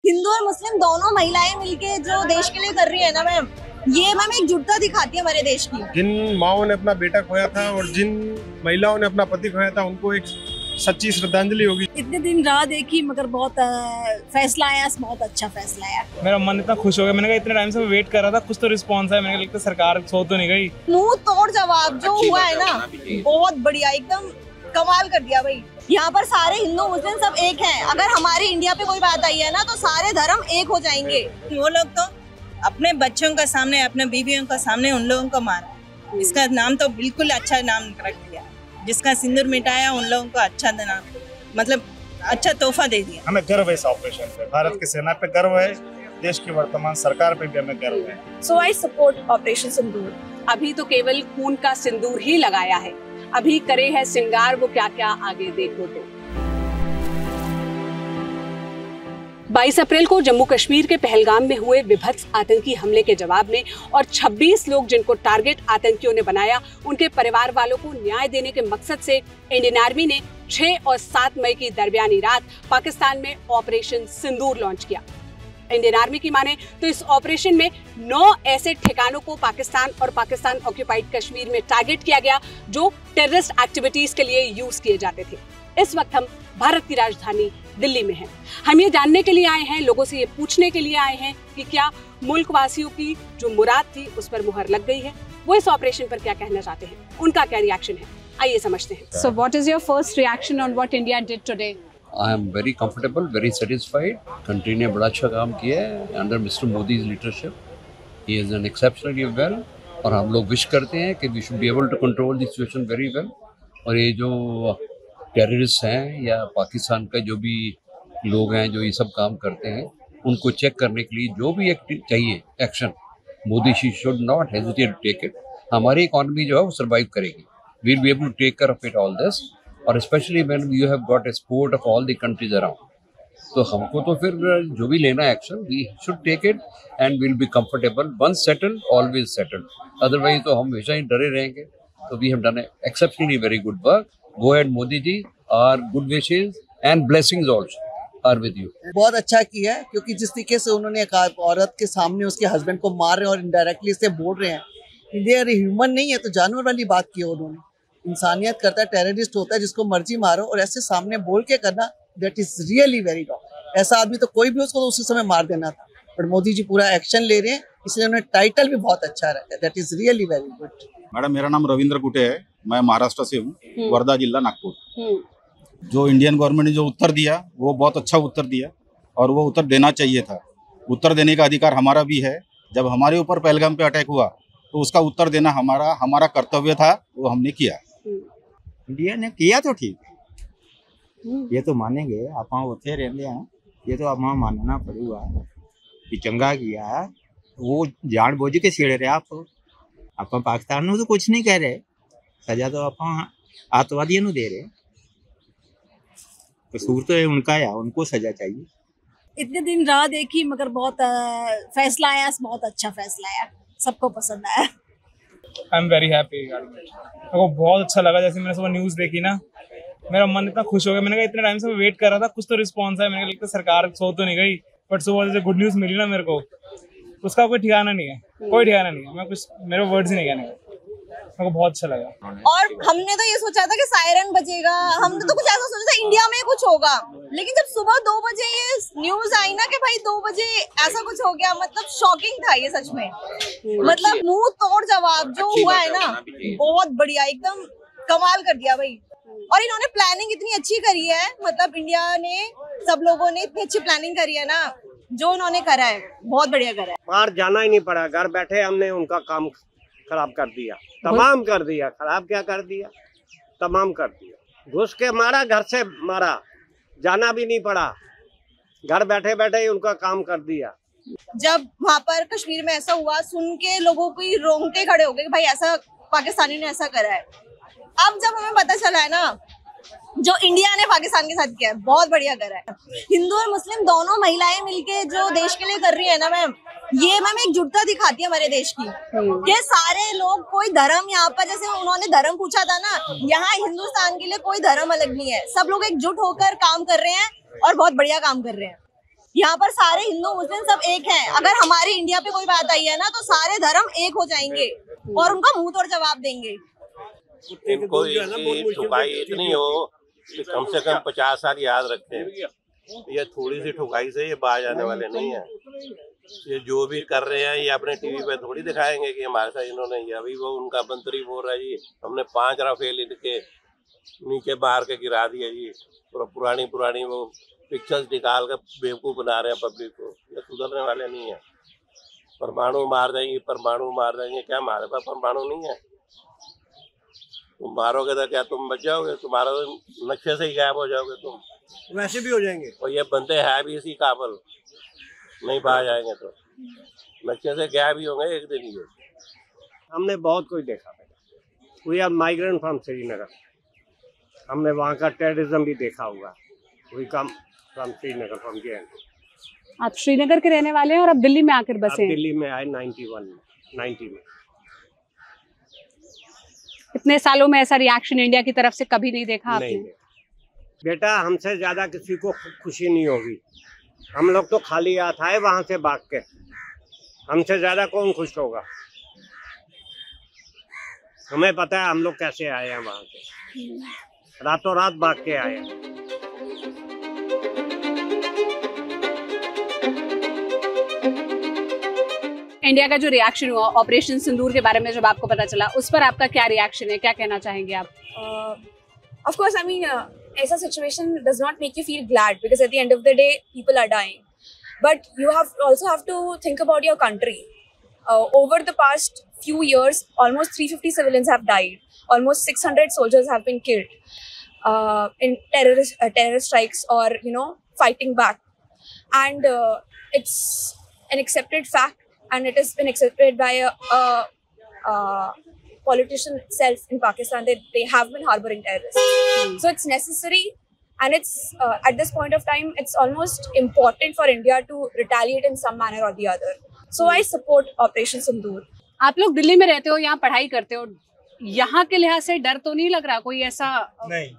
हिंदू और मुस्लिम दोनों महिलाएं मिलके जो देश के लिए कर रही है ना मैम, ये मैम एकजुटता दिखाती है हमारे देश की। जिन माओं ने अपना बेटा खोया था और जिन महिलाओं ने अपना पति खोया था, उनको एक सच्ची श्रद्धांजलि होगी। इतने दिन राह देखी मगर बहुत फैसला आया, बहुत अच्छा फैसला आया। मेरा मन इतना खुश हो गया, मैंने कहा इतने टाइम से मैं वेट कर रहा था, कुछ तो रिस्पांस है। मैंने कहा सरकार सो तो नहीं गई। मुंह तोड़ जवाब जो हुआ है ना, बहुत बढ़िया, एकदम कमाल कर दिया भाई। यहाँ पर सारे हिंदू मुस्लिम सब एक हैं। अगर हमारे इंडिया पे कोई बात आई है ना, तो सारे धर्म एक हो जाएंगे। वो लोग तो अपने बच्चों का सामने, अपने बीवियों का सामने उन लोगों को मारा। इसका नाम तो बिल्कुल अच्छा नाम रख दिया। जिसका सिंदूर मिटाया उन लोगों को अच्छा नाम, मतलब अच्छा तोहफा दे दिया। हमें गर्व है इस ऑपरेशन पे, भारत की सेना पे गर्व है, देश की वर्तमान सरकार पे भी हमें गर्व है। सो आई सपोर्ट ऑपरेशन सिंदूर। अभी तो केवल खून का सिंदूर ही लगाया है, अभी करे है श्रृंगार वो क्या क्या आगे देखो तो। 22 अप्रैल को जम्मू कश्मीर के पहलगाम में हुए विभत्स आतंकी हमले के जवाब में और 26 लोग जिनको टारगेट आतंकियों ने बनाया, उनके परिवार वालों को न्याय देने के मकसद से इंडियन आर्मी ने 6 और 7 मई की दरमियानी रात पाकिस्तान में ऑपरेशन सिंदूर लॉन्च किया। इंडियन आर्मी की माने तो इस ऑपरेशन में 9 ऐसे ठिकानों को पाकिस्तान और पाकिस्तान ऑक्यूपाइड कश्मीर में टारगेट किया गया जो टेररिस्ट एक्टिविटीज के लिए यूज किए जाते थे। इस वक्त हम भारत की राजधानी दिल्ली में हैं। हम ये जानने के लिए आए हैं, लोगों से ये पूछने के लिए आए हैं कि क्या मुल्क वासियों की जो मुराद थी उस पर मुहर लग गई है, वो इस ऑपरेशन पर क्या कहना चाहते हैं, उनका क्या रिएक्शन है, आइए समझते हैं। So what is your first reaction on what India did today? I am very comfortable, very satisfied. Country ने बड़ा अच्छा काम किया है under Mr. Modi's leadership. He has done exceptionally well. और हम लोग विश करते हैं कि we should be able to control the situation very well. और ये जो टेररिस्ट हैं या पाकिस्तान का जो भी लोग हैं जो ये सब काम करते हैं, उनको चेक करने के लिए जो भी चाहिए action, Modi ji should not hesitate to take it. हमारी इकोनॉमी जो है वो सर्वाइव करेगी। We will be able to take care of it all this, और specially when you have got a support of all the countries around. तो हमको तो फिर जो भी लेना action, we should take it and will be comfortable. Once settled always settled, otherwise तो हम हमेशा ही डरे रहेंगे। तो we have done exceptionally very good work. Go ahead, Modi ji. Our good wishes and blessings also are with you. बहुत अच्छा किया है, क्योंकि जिस तरीके से उन्होंने एक औरत के सामने उसके हस्बैंड को मार रहे हैं और इनडायरेक्टली इससे बोल रहे हैं, इंडिया ह्यूमन नहीं है तो जानवर वाली बात की है उन्होंने। इंसानियत करता है, टेररिस्ट होता है जिसको मर्जी मारो, और ऐसे सामने बोल के करना, that is really very wrong. ऐसा आदमी तो कोई भी उसको तो उसी समय मार देना था, बट मोदी जी पूरा एक्शन ले रहे हैं, इसलिए उन्हें टाइटल भी बहुत अच्छा रखा है। That is really very good. Madam, मेरा नाम रविंद्र कुटे है, मैं महाराष्ट्र से हूँ, वर्धा जिला, नागपुर। जो इंडियन गवर्नमेंट ने जो उत्तर दिया वो बहुत अच्छा उत्तर दिया, और वो उत्तर देना चाहिए था। उत्तर देने का अधिकार हमारा भी है। जब हमारे ऊपर पहलगाम पे अटैक हुआ तो उसका उत्तर देना हमारा कर्तव्य था, वो हमने किया। इंडिया ने किया तो ठीक, ये तो मानेंगे, आप उथे रहते हैं, ये तो आप मानना पड़ेगा कि चंगा किया। वो जानबूझ के छेड़ रहे आप पाकिस्तान में तो कुछ नहीं कह रहे, सजा तो आप आतंकवादियों को दे रहे। कसूर तो है उनका, या उनको सजा चाहिए। इतने दिन राह देखी मगर बहुत फैसला आया, बहुत अच्छा फैसला आया, सबको पसंद आया। I am very happy. मेरे को बहुत अच्छा लगा, जैसे मैंने सुबह न्यूज़ देखी ना, मेरा मन इतना खुश हो गया। मैंने कहा इतने टाइम से मैं वेट कर रहा था, कुछ तो रिस्पांस है। मैंने कहा सरकार सो तो नहीं गई, बट सुबह जैसे गुड न्यूज़ मिली ना मेरे को, उसका कोई ठिकाना नहीं है, कोई ठिकाना नहीं है। मैं कुछ, मेरे वर्ड्स ही नहीं कहने, मेरे को बहुत अच्छा लगा। और हमने तो ये सोचा था कि सायरन बजेगा, हमने तो कुछ ऐसा सोचा था इंडिया में कुछ होगा, लेकिन जब सुबह 2 बजे ये न्यूज आई ना कि भाई 2 बजे ऐसा कुछ हो गया, मतलब शॉकिंग था ये सच में। मतलब मुंह तोड़ जवाब जो हुआ है ना, बहुत बढ़िया, एकदम कमाल कर दिया भाई। और इन्होंने प्लानिंग इतनी अच्छी करी है, मतलब इंडिया ने, सब लोगों ने इतनी अच्छी प्लानिंग करी है ना, जो उन्होंने करा है बहुत बढ़िया करा है। बाहर जाना ही नहीं पड़ा, घर बैठे हमने उनका काम खराब कर दिया, तमाम कर दिया। खराब क्या कर दिया, तमाम कर दिया। घुस के मारा, घर से मारा, जाना भी नहीं पड़ा, घर बैठे बैठे ही उनका काम कर दिया। जब वहाँ पर कश्मीर में ऐसा हुआ, सुन के लोगों की रोंगटे खड़े हो गए कि भाई ऐसा पाकिस्तानी ने ऐसा करा है। अब जब हमें पता चला है ना, जो इंडिया ने पाकिस्तान के साथ किया है, बहुत बढ़िया करा है। हिंदू और मुस्लिम दोनों महिलाएं मिलके जो देश के लिए कर रही है ना मैम, ये मैम एकजुटता दिखाती है हमारे देश की। ये सारे लोग, कोई धर्म, यहाँ पर जैसे उन्होंने धर्म पूछा था ना, यहाँ हिंदुस्तान के लिए कोई धर्म अलग नहीं है, सब लोग एकजुट होकर काम कर रहे हैं और बहुत बढ़िया काम कर रहे हैं। यहाँ पर सारे हिंदू मुस्लिम सब एक हैं। अगर हमारी इंडिया पे कोई बात आई है ना तो सारे धर्म एक हो जाएंगे और उनका मुंह तोड़ जवाब देंगे। इनको ठुकाई इतनी हो कि कम से कम 50 साल याद रखें। ये थोड़ी सी ठुकाई से ये बाज आने वाले नहीं है। ये जो भी कर रहे हैं ये अपने टीवी पे थोड़ी दिखाएंगे कि हमारे साथ इन्होंने, अभी वो उनका मंत्री बोल रहा है जी हमने 5 राफेल इनके नीचे मार के गिरा दिया जी। पुरानी वो पिक्चर्स निकाल कर बेवकूफ बना रहे हैं पब्लिक को। ये सुधरने वाले नहीं है। परमाणु मार देंगे, क्या हमारे पास परमाणु नहीं है? तुम मारोगे तो क्या तुम बच जाओगे? तुम्हारा तो नक्शे से ही गायब हो जाओगे तुम। वैसे भी हो जाएंगे। और ये बंदे हैं भी इसी काबल, नहीं बाहर जाएंगे तो नक्शे से गायब ही होंगे एक दिन ही। हमने बहुत कुछ देखा। We are migrant from Srinagar. हमने वहाँ का टेररिज्म भी देखा हुआ। We come from Srinagar, from JNK। आप श्रीनगर के रहने वाले हैं और अब दिल्ली में आकर बसे हैं। दिल्ली में आए 90 में। इतने सालों में ऐसा रिएक्शन इंडिया की तरफ से कभी नहीं देखा आपने? नहीं बेटा, हमसे ज्यादा किसी को खुशी नहीं होगी। हम लोग तो खाली हाथ आए वहां से भाग के, हमसे ज्यादा कौन खुश होगा? हमें पता है हम लोग कैसे आए हैं वहां से, रातों रात भाग के आए हैं। इंडिया का जो रिएक्शन हुआ ऑपरेशन सिंदूर के बारे में जब आपको पता चला, उस पर आपका क्या रिएक्शन है, क्या कहना चाहेंगे आप? Of course, I mean, ऐसा situation does not make you feel glad because at the end of the day, people are dying. But you also have to think about your country. Over the past few years, almost 350 civilians have died. Almost 600 soldiers have been killed in terrorist strikes or fighting back. And it's an accepted fact. And it has been accepted by a politician itself in Pakistan that they have been harboring terrorists. So it's necessary, and it's at this point of time, it's almost important for India to retaliate in some manner or the other. So I support Operation Sindoor. आप लोग दिल्ली में रहते हो, यहाँ पढ़ाई करते हो, यहाँ के लिहाज से डर तो नहीं लग रहा? कोई ऐसा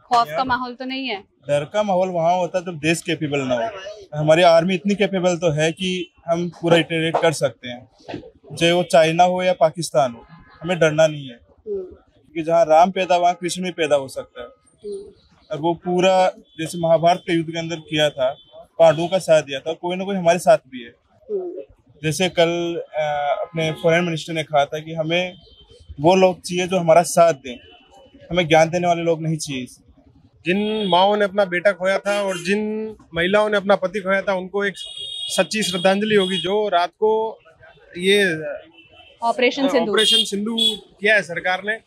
खौफ का माहौल तो नहीं है? डर का माहौल वहाँ होता है जब देश कैपेबल ना हो। हमारी आर्मी इतनी कैपेबल तो है कि हम पूरा रिटेलिएट कर सकते हैं, चाहे वो चाइना हो या पाकिस्तान हो। हमें डरना नहीं है, क्योंकि जहाँ राम पैदा वहाँ कृष्ण भी पैदा हो सकता है। और वो पूरा जैसे महाभारत के युद्ध के अंदर किया था, पांडवों का साथ दिया था, कोई ना कोई हमारे साथ भी है। जैसे कल अपने फॉरेन मिनिस्टर ने कहा था कि हमें वो लोग चाहिए जो हमारा साथ दें, हमें ज्ञान देने वाले लोग नहीं चाहिए। जिन माओं ने अपना बेटा खोया था और जिन महिलाओं ने अपना पति खोया था, उनको एक सच्ची श्रद्धांजलि होगी। जो रात को ये ऑपरेशन सिंधु किया है सरकार ने,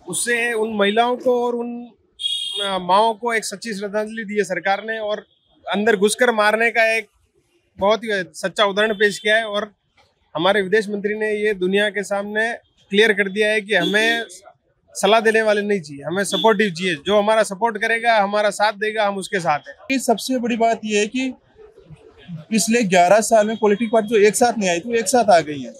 उससे उन महिलाओं को और उन माओं को एक सच्ची श्रद्धांजलि दी है सरकार ने। और अंदर घुसकर मारने का एक बहुत ही सच्चा उदाहरण पेश किया है। और हमारे विदेश मंत्री ने ये दुनिया के सामने क्लियर कर दिया है कि हमें सलाह देने वाले नहीं चाहिए, हमें सपोर्टिव चाहिए। जो हमारा सपोर्ट करेगा, हमारा साथ देगा, हम उसके साथ हैं। सबसे बड़ी बात यह है कि पिछले 11 साल में पॉलिटिकल पार्टी जो एक साथ नहीं आई थी, वो एक साथ आ गई है।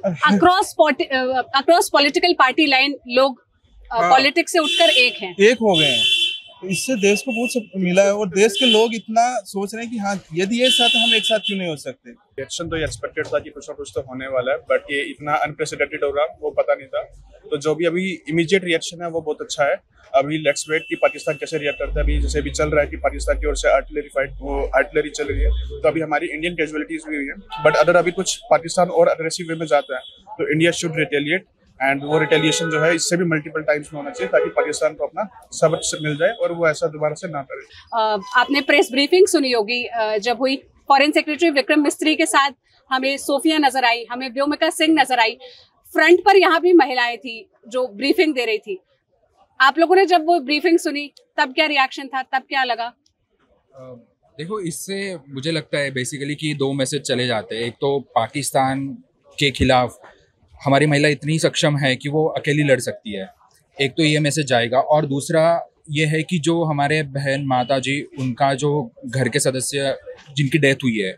अक्रॉस पॉलिटिकल पार्टी लाइन लोग पॉलिटिक्स से उठकर एक हो गए हैं। इससे देश को बहुत मिला है और देश के लोग इतना सोच रहे हैं कि हाँ, यदि ये साथ है, हम एक साथ क्यों नहीं हो सकते। रिएक्शन तो ये एक्सपेक्टेड था कि कुछ ना कुछ तो होने वाला है, बट ये इतना अनप्रेसिडेंटेड होगा वो पता नहीं था। तो जो भी अभी इमीडिएट रिएक्शन है वो बहुत अच्छा है। अभी लेट्स वेट कि पाकिस्तान कैसे रिएक्ट करता है। अभी जैसे अभी चल रहा है कि पाकिस्तान की ओर से आर्टिलरी चल रही है, तो अभी हमारी इंडियन कैजुअलिटीज भी हुई है। बट अगर अभी कुछ पाकिस्तान और अग्रेसिव वे में जाता है तो इंडिया शुड रिटेलिएट, एंड वो रिटेलिएशन जो है इससे भी मल्टीपल टाइम्स में होना चाहिए, ताकि पाकिस्तान को अपना सबक मिल जाए और वो ऐसा दोबारा से ना करे। आपने प्रेस ब्रीफिंग सुनी होगी जब हुई, फॉरेन सेक्रेटरी विक्रम मिस्त्री के साथ हमें सोफिया नजर आई, हमें व्योमिका सिंह नजर आई। फ्रंट पर यहाँ भी महिलाएं थी जो ब्रीफिंग दे रही थी। आप लोगों ने जब वो ब्रीफिंग सुनी तब क्या रिएक्शन था, तब क्या लगा? देखो, इससे मुझे लगता है बेसिकली कि 2 मैसेज चले जाते हैं। एक तो पाकिस्तान के खिलाफ हमारी महिला इतनी सक्षम है कि वो अकेली लड़ सकती है, एक तो ये मैसेज जाएगा। और दूसरा ये है कि जो हमारे बहन माता जी, उनका जो घर के सदस्य जिनकी डेथ हुई है,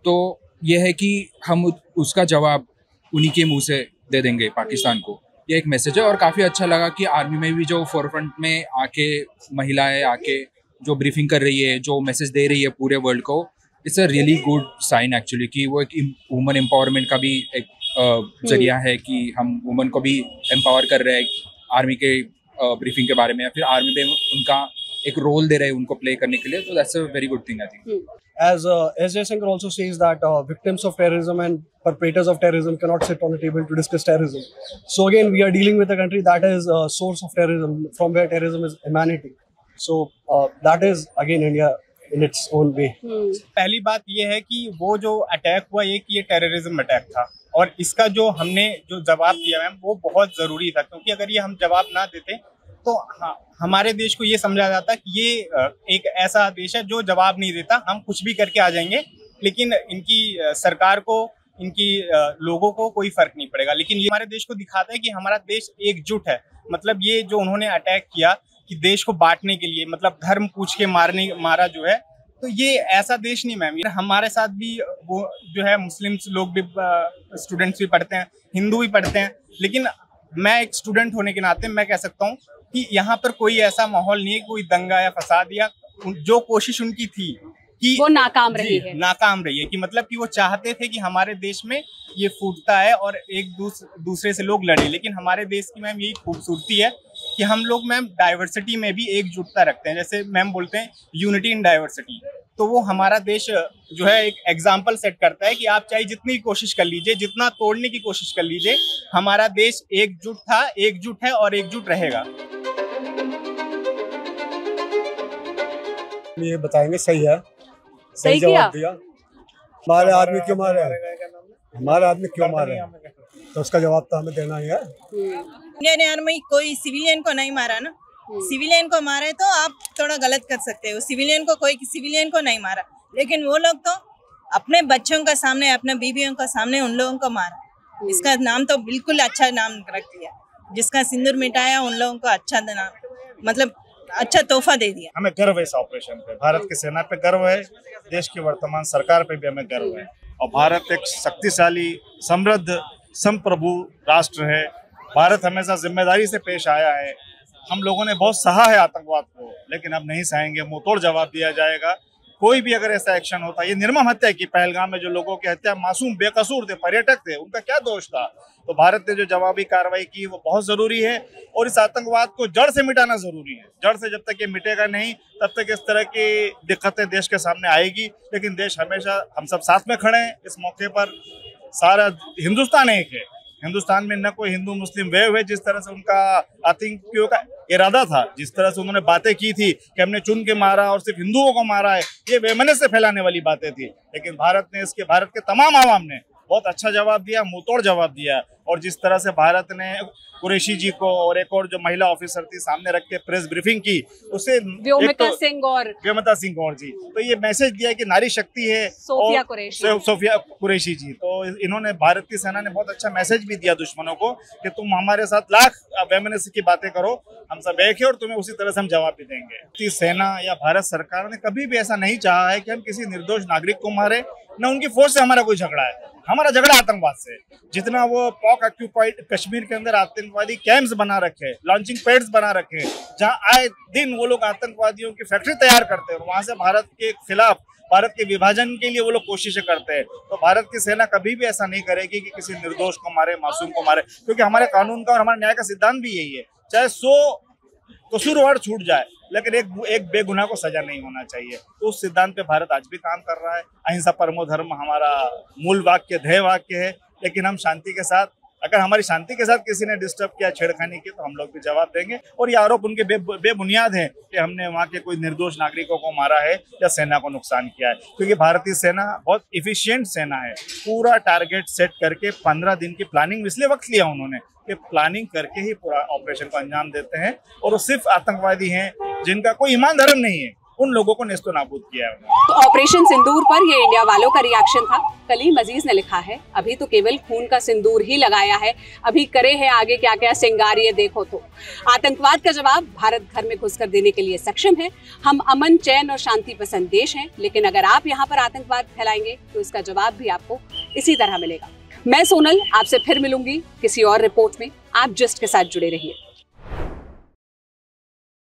तो ये है कि हम उसका जवाब उन्हीं के मुंह से दे देंगे पाकिस्तान को। ये एक मैसेज है। और काफ़ी अच्छा लगा कि आर्मी में भी जो फोरफ्रंट में आके महिलाएं आके जो ब्रीफिंग कर रही है, जो मैसेज दे रही है पूरे वर्ल्ड को, it's a really good sign actually कि वो एक वुमन एम्पावरमेंट का भी एक जरिया है कि हम वुमन को भी एम्पावर कर रहे हैं आर्मी के ब्रीफिंग के बारे में, या फिर आर्मी में उनका एक रोल दे रहे हैं उनको प्ले करने के लिए. तो that's a very good thing I think. As S. Jaishankar also says that victims of terrorism and perpetrators of terrorism cannot sit on a table to discuss terrorism. So again, we are dealing with a country that is a source of terrorism, from where terrorism is emanating. So that is again India in its own way. पहली बात ये है कि वो जो attack हुआ ये terrorism attack था, और इसका जो हमने जो जवाब दिया मैम वो बहुत ज़रूरी था, क्योंकि अगर ये हम जवाब ना देते तो हमारे देश को ये समझा जाता कि ये एक ऐसा देश है जो जवाब नहीं देता, हम कुछ भी करके आ जाएंगे, लेकिन इनकी सरकार को, इनकी लोगों को कोई फर्क नहीं पड़ेगा. लेकिन ये हमारे देश को दिखाता है कि हमारा देश एकजुट है. मतलब ये जो उन्होंने अटैक किया कि देश को बांटने के लिए, मतलब धर्म पूछ के मारा जो है, तो ये ऐसा देश नहीं मैम. हमारे साथ भी वो जो है मुस्लिम्स लोग भी, स्टूडेंट्स भी पढ़ते हैं, हिंदू भी पढ़ते हैं, लेकिन मैं एक स्टूडेंट होने के नाते मैं कह सकता हूँ कि यहाँ पर कोई ऐसा माहौल नहीं है, कोई दंगा या फसाद, या जो कोशिश उनकी थी कि वो नाकाम रही है. नाकाम रही है कि मतलब कि वो चाहते थे कि हमारे देश में ये फूटता है और एक दूसरे से लोग लड़े. लेकिन हमारे देश की मैम यही खूबसूरती है कि हम लोग मैम डाइवर्सिटी में भी एकजुटता रखते हैं. जैसे मैम बोलते हैं यूनिटी इन डाइवर्सिटी, तो वो हमारा देश जो है एक एग्जाम्पल सेट करता है कि आप चाहे जितनी कोशिश कर लीजिए, जितना तोड़ने की कोशिश कर लीजिए, हमारा देश एकजुट था, एकजुट है और एकजुट रहेगा. ये बताएंगे सही है, सही जवाब दिया. हमारे आदमी क्यों मारे, हमारे आदमी क्यों मारे, तो उसका जवाब तो हमें देना ही है. इंडियन आर्मी कोई सिविलियन को नहीं मारा ना. सिविलियन को मारे तो आप थोड़ा गलत कर सकते हो, सिविलियन को कोई सिविलियन को नहीं मारा, लेकिन वो लोग तो अपने बच्चों का सामने, अपने बीवियों का सामने उन लोगों को मारा. इसका नाम तो बिल्कुल अच्छा नाम रख दिया. जिसका सिंदूर मिटाया उन लोगों को अच्छा नाम, मतलब अच्छा तोहफा दे दिया. हमें गर्व है इस ऑपरेशन पे, भारत की सेना पे गर्व है, देश की वर्तमान सरकार पे भी हमें गर्व है. और भारत एक शक्तिशाली, समृद्ध, संप्रभु राष्ट्र है. भारत हमेशा जिम्मेदारी से पेश आया है. हम लोगों ने बहुत सहा है आतंकवाद को, लेकिन अब नहीं सहेंगे, मुंहतोड़ जवाब दिया जाएगा. कोई भी अगर ऐसा एक्शन होता, ये निर्मम हत्या की पहलगाम में जो लोगों की हत्या, मासूम बेकसूर थे, पर्यटक थे, उनका क्या दोष था. तो भारत ने जो जवाबी कार्रवाई की वो बहुत जरूरी है, और इस आतंकवाद को जड़ से मिटाना जरूरी है. जड़ से जब तक ये मिटेगा नहीं, तब तक इस तरह की दिक्कतें देश के सामने आएगी. लेकिन देश हमेशा, हम सब साथ में खड़े हैं इस मौके पर. सारा हिंदुस्तान एक है, हिंदुस्तान में न कोई हिंदू मुस्लिम वेव है. जिस तरह से उनका आतंकियों का इरादा था, जिस तरह से उन्होंने बातें की थी कि हमने चुन के मारा और सिर्फ हिंदुओं को मारा है, ये बेमने से फैलाने वाली बातें थी. लेकिन भारत के तमाम आवाम ने बहुत अच्छा जवाब दिया, मुंहतोड़ जवाब दिया. और जिस तरह से भारत ने कुरैशी जी को और एक और जो महिला ऑफिसर थी सामने रख के प्रेस ब्रीफिंग की, उसे व्योमिता सिंह और जी, तो ये मैसेज दिया कि नारी शक्ति है. सोफिया कुरैशी जी, तो इन्होंने, भारत की सेना ने बहुत अच्छा मैसेज भी दिया दुश्मनों को कि तुम हमारे साथ लाख वेमनेस की बातें करो, हम सब एक है और तुम्हें उसी तरह से हम जवाब भी देंगे. सेना या भारत सरकार ने कभी भी ऐसा नहीं चाहा है कि हम किसी निर्दोष नागरिक को मारे, न उनकी फौज से हमारा कोई झगड़ा है. हमारा झगड़ा आतंकवाद से. जितना वो पाक ऑक्यूपाइड कश्मीर के अंदर आतंकवादी कैंप्स बना रखे, लॉन्चिंग पैड्स बना रखे, जहां आए दिन वो लोग आतंकवादियों की फैक्ट्री तैयार करते हैं, और वहां से भारत के खिलाफ, भारत के विभाजन के लिए वो लोग कोशिशें करते हैं. तो भारत की सेना कभी भी ऐसा नहीं करेगी कि किसी निर्दोष को मारे, मासूम को मारे, क्योंकि हमारे कानून का और हमारे न्याय का सिद्धांत भी यही है. चाहे 100 कसूरवार छूट जाए, लेकिन एक बेगुनाह को सजा नहीं होना चाहिए. तो उस सिद्धांत पे भारत आज भी काम कर रहा है. अहिंसा परमो धर्म हमारा मूल वाक्य, ध्येय वाक्य है. लेकिन हम शांति के साथ, अगर हमारी शांति के साथ किसी ने डिस्टर्ब किया, छेड़खानी की, तो हम लोग भी जवाब देंगे. और ये आरोप उनके बेबुनियाद हैं कि हमने वहाँ के कोई निर्दोष नागरिकों को मारा है या सेना को नुकसान किया है. क्योंकि भारतीय सेना बहुत इफिशियंट सेना है. पूरा टारगेट सेट करके 15 दिन की प्लानिंग इसलिए वक्त लिया उन्होंने कि प्लानिंग करके ही पूरा ऑपरेशन को अंजाम देते हैं. और वो सिर्फ आतंकवादी हैं जिनका कोई ईमान धर्म नहीं है, उन लोगों को नेस्तो नाबूद किया है. तो ऑपरेशन सिंदूर पर ये इंडिया वालों का रिएक्शन था. कलीम अजीज ने लिखा है, अभी तो केवल खून का सिंदूर ही लगाया है, अभी करे है आगे क्या क्या सिंगार, ये देखो. तो आतंकवाद का जवाब भारत घर में घुसकर देने के लिए सक्षम है. हम अमन, चैन और शांति पसंद देश हैं, लेकिन अगर आप यहाँ पर आतंकवाद फैलाएंगे तो इसका जवाब भी आपको इसी तरह मिलेगा. मैं सोनल आपसे फिर मिलूंगी किसी और रिपोर्ट में. आप जस्ट के साथ जुड़े रहिए.